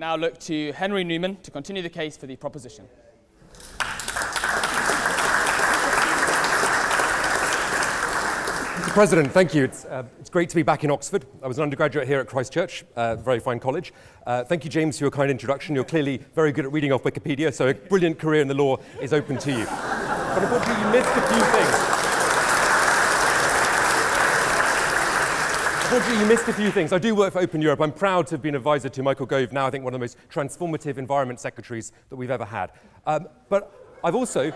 now look to Henry Newman to continue the case for the proposition. Mr. President, thank you. It's great to be back in Oxford. I was an undergraduate here at Christ Church, a very fine college. Thank you, James, for your kind introduction. You're clearly very good at reading off Wikipedia, so a brilliant career in the law is open to you. But unfortunately, you missed a few things. I do work for Open Europe. I'm proud to have been advisor to Michael Gove, now I think one of the most transformative environment secretaries that we've ever had. But I've also...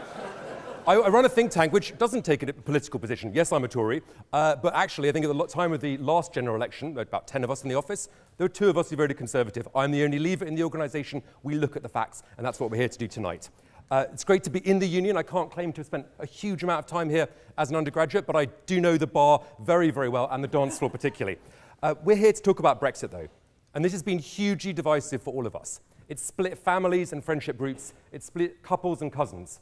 I run a think tank which doesn't take a political position. Yes, I'm a Tory, but actually I think at the time of the last general election, there were about 10 of us in the office, there were 2 of us who voted Conservative. I'm the only leaver in the organisation. We look at the facts, and that's what we're here to do tonight. It's great to be in the union. I can't claim to have spent a huge amount of time here as an undergraduate, but I do know the bar very, very well, and the dance floor particularly. We're here to talk about Brexit, though, and this has been hugely divisive for all of us. It's split families and friendship groups. It's split couples and cousins.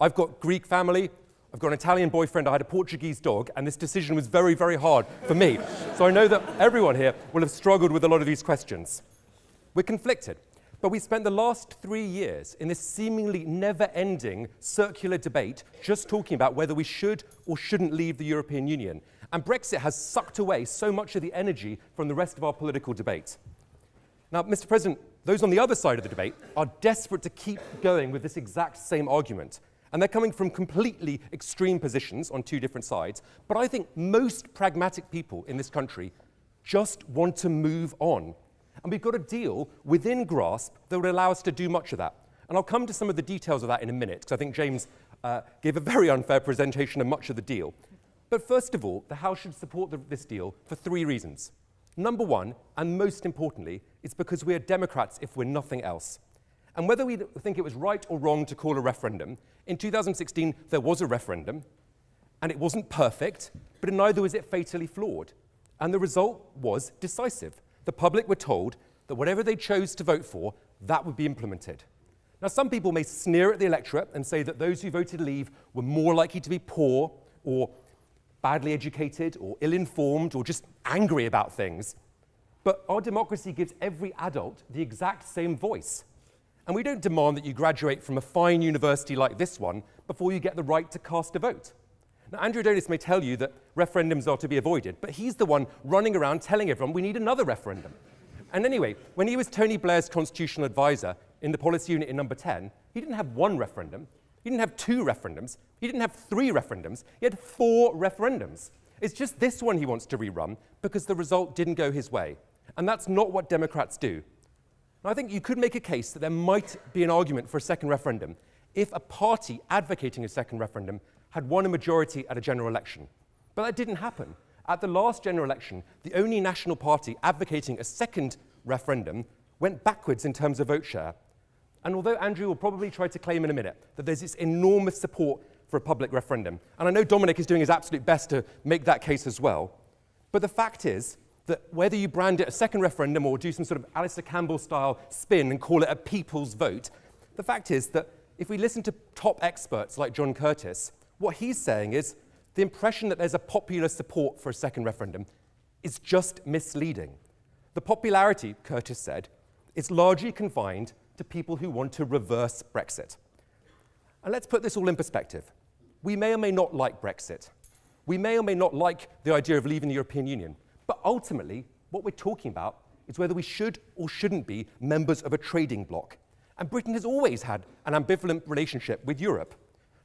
I've got Greek family, I've got an Italian boyfriend, I had a Portuguese dog, and this decision was very, very hard for me. So I know that everyone here will have struggled with a lot of these questions. We're conflicted, but we spent the last 3 years in this seemingly never-ending circular debate just talking about whether we should or shouldn't leave the European Union. And Brexit has sucked away so much of the energy from the rest of our political debate. Now, Mr. President, those on the other side of the debate are desperate to keep going with this exact same argument. And they're coming from completely extreme positions on 2 different sides. But I think most pragmatic people in this country just want to move on. And we've got a deal within grasp that would allow us to do much of that. And I'll come to some of the details of that in a minute, because I think James gave a very unfair presentation of much of the deal. But first of all, the House should support this deal for 3 reasons. Number 1, and most importantly, it's because we are Democrats if we're nothing else. And whether we think it was right or wrong to call a referendum, in 2016 there was a referendum, and it wasn't perfect, but neither was it fatally flawed. And the result was decisive. The public were told that whatever they chose to vote for, that would be implemented. Now, some people may sneer at the electorate and say that those who voted leave were more likely to be poor, or badly educated, or ill-informed, or just angry about things. But our democracy gives every adult the exact same voice. And we don't demand that you graduate from a fine university like this one before you get the right to cast a vote. Now, Andrew Adonis may tell you that referendums are to be avoided, but he's the one running around telling everyone we need another referendum. And anyway, when he was Tony Blair's constitutional advisor in the policy unit in number 10, he didn't have 1 referendum, he didn't have 2 referendums, he didn't have 3 referendums, he had 4 referendums. It's just this one he wants to rerun because the result didn't go his way. And that's not what Democrats do. Now, I think you could make a case that there might be an argument for a second referendum if a party advocating a second referendum had won a majority at a general election. But that didn't happen. At the last general election, the only national party advocating a second referendum went backwards in terms of vote share. And although Andrew will probably try to claim in a minute that there's this enormous support for a public referendum, and I know Dominic is doing his absolute best to make that case as well, but the fact is that whether you brand it a second referendum or do some sort of Alistair Campbell-style spin and call it a people's vote, the fact is that if we listen to top experts like John Curtis, what he's saying is the impression that there's a popular support for a second referendum is just misleading. The popularity, Curtis said, is largely confined to people who want to reverse Brexit. And let's put this all in perspective. We may or may not like Brexit. We may or may not like the idea of leaving the European Union. But ultimately, what we're talking about is whether we should or shouldn't be members of a trading bloc. And Britain has always had an ambivalent relationship with Europe.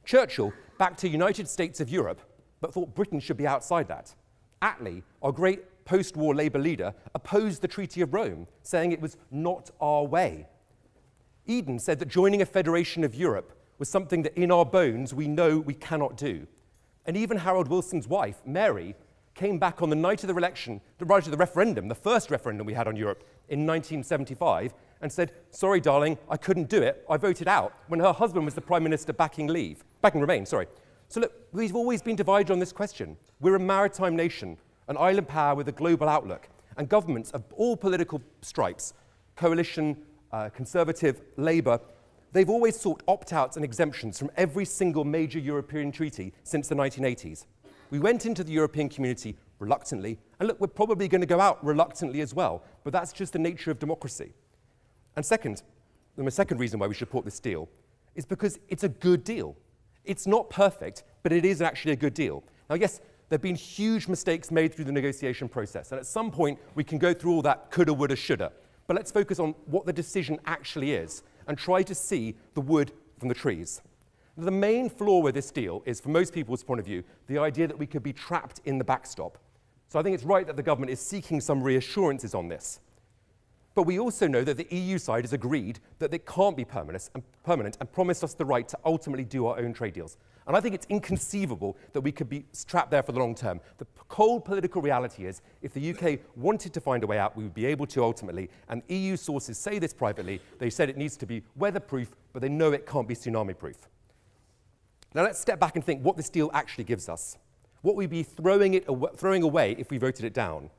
Churchill backed a United States of Europe, but thought Britain should be outside that. Attlee, our great post-war Labour leader, opposed the Treaty of Rome, saying it was not our way. Eden said that joining a federation of Europe was something that in our bones we know we cannot do. And even Harold Wilson's wife, Mary, came back on the night of the election, the referendum, the first referendum we had on Europe in 1975, and said, sorry, darling, I couldn't do it. I voted out, when her husband was the Prime Minister backing Remain. So look, we've always been divided on this question. We're a maritime nation, an island power with a global outlook, and governments of all political stripes, coalition, Conservative, Labour, they've always sought opt-outs and exemptions from every single major European treaty since the 1980s. We went into the European community reluctantly, and look, we're probably going to go out reluctantly as well, but that's just the nature of democracy. And second, the second reason why we should support this deal is because it's a good deal. It's not perfect, but it is actually a good deal. Now, yes, there have been huge mistakes made through the negotiation process, and at some point we can go through all that coulda, woulda, shoulda. But let's focus on what the decision actually is and try to see the wood from the trees. The main flaw with this deal is, from most people's point of view, the idea that we could be trapped in the backstop. So I think it's right that the government is seeking some reassurances on this. But we also know that the EU side has agreed that it can't be permanent and promised us the right to ultimately do our own trade deals. And I think it's inconceivable that we could be trapped there for the long term. The cold political reality is, if the UK wanted to find a way out, we would be able to ultimately, and EU sources say this privately. They said it needs to be weatherproof, but they know it can't be tsunami-proof. Now let's step back and think what this deal actually gives us. What we'd be throwing away if we voted it down.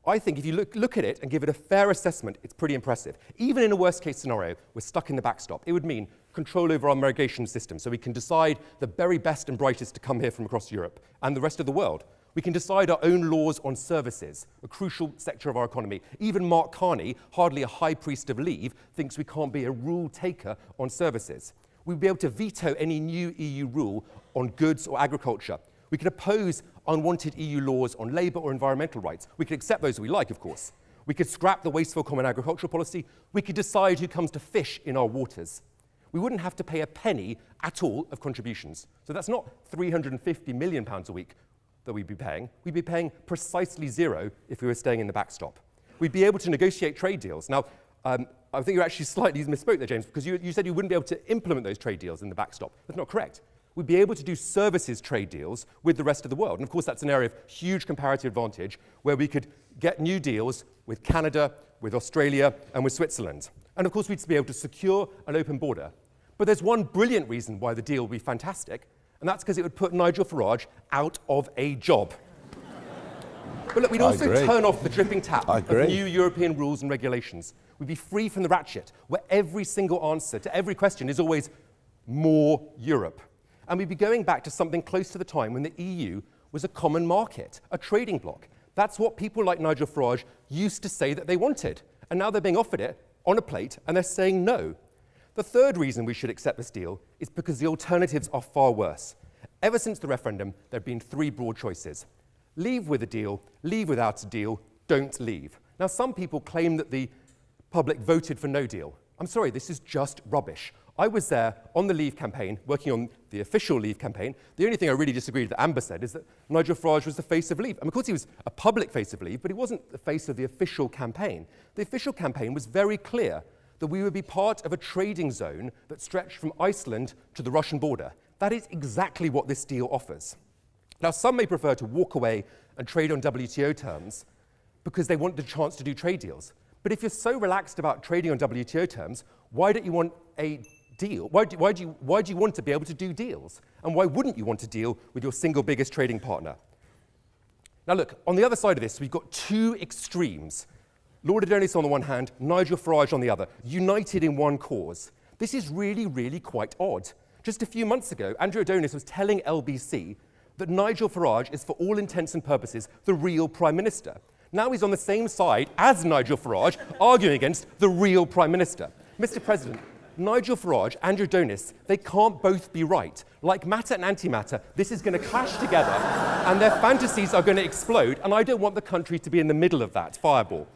I think if you look at it and give it a fair assessment, it's pretty impressive. Even in a worst-case scenario, we're stuck in the backstop. It would mean control over our migration system, so we can decide the very best and brightest to come here from across Europe and the rest of the world. We can decide our own laws on services, a crucial sector of our economy. Even Mark Carney, hardly a high priest of leave, thinks we can't be a rule taker on services. We'd be able to veto any new EU rule on goods or agriculture. We could oppose unwanted EU laws on labour or environmental rights. We could accept those we like, of course. We could scrap the wasteful common agricultural policy. We could decide who comes to fish in our waters. We wouldn't have to pay a penny at all of contributions. So that's not £350 million a week that we'd be paying. We'd be paying precisely zero if we were staying in the backstop. We'd be able to negotiate trade deals. Now, I think you actually slightly misspoke there, James, because you said you wouldn't be able to implement those trade deals in the backstop. That's not correct. We'd be able to do services trade deals with the rest of the world. And of course, that's an area of huge comparative advantage where we could get new deals with Canada, with Australia, and with Switzerland. And of course, we'd be able to secure an open border. But there's one brilliant reason why the deal would be fantastic, and that's because it would put Nigel Farage out of a job. But look, we'd also turn off the dripping tap of new European rules and regulations. We'd be free from the ratchet, where every single answer to every question is always more Europe. And we'd be going back to something close to the time when the EU was a common market, a trading bloc. That's what people like Nigel Farage used to say that they wanted. And now they're being offered it on a plate, and they're saying no. The third reason we should accept this deal is because the alternatives are far worse. Ever since the referendum, there have been three broad choices. Leave with a deal, leave without a deal, don't leave. Now, some people claim that the public voted for no deal. I'm sorry, this is just rubbish. I was there on the Leave campaign, working on the official Leave campaign. The only thing I really disagreed with that Amber said is that Nigel Farage was the face of Leave. And of course, he was a public face of Leave, but he wasn't the face of the official campaign. The official campaign was very clear that we would be part of a trading zone that stretched from Iceland to the Russian border. That is exactly what this deal offers. Now, some may prefer to walk away and trade on WTO terms because they want the chance to do trade deals. But if you're so relaxed about trading on WTO terms, why don't you want a deal? Why do you want to be able to do deals? And why wouldn't you want to deal with your single biggest trading partner? Now look, on the other side of this, we've got two extremes. Lord Adonis on the one hand, Nigel Farage on the other, united in one cause. This is really, really quite odd. Just a few months ago, Andrew Adonis was telling LBC that Nigel Farage is, for all intents and purposes, the real Prime Minister. Now he's on the same side as Nigel Farage, arguing against the real Prime Minister. Mr. President, Nigel Farage, Andrew Adonis, they can't both be right. Like matter and antimatter, this is going to clash together, and their fantasies are going to explode, and I don't want the country to be in the middle of that fireball.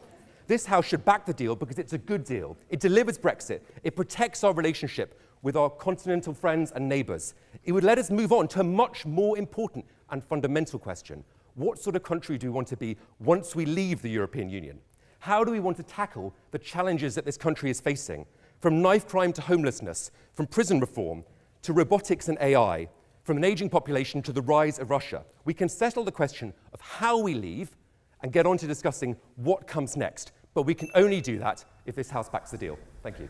This House should back the deal because it's a good deal. It delivers Brexit. It protects our relationship with our continental friends and neighbours. It would let us move on to a much more important and fundamental question. What sort of country do we want to be once we leave the European Union? How do we want to tackle the challenges that this country is facing? From knife crime to homelessness, from prison reform to robotics and AI, from an aging population to the rise of Russia. We can settle the question of how we leave and get on to discussing what comes next. But we can only do that if this House backs the deal. Thank you.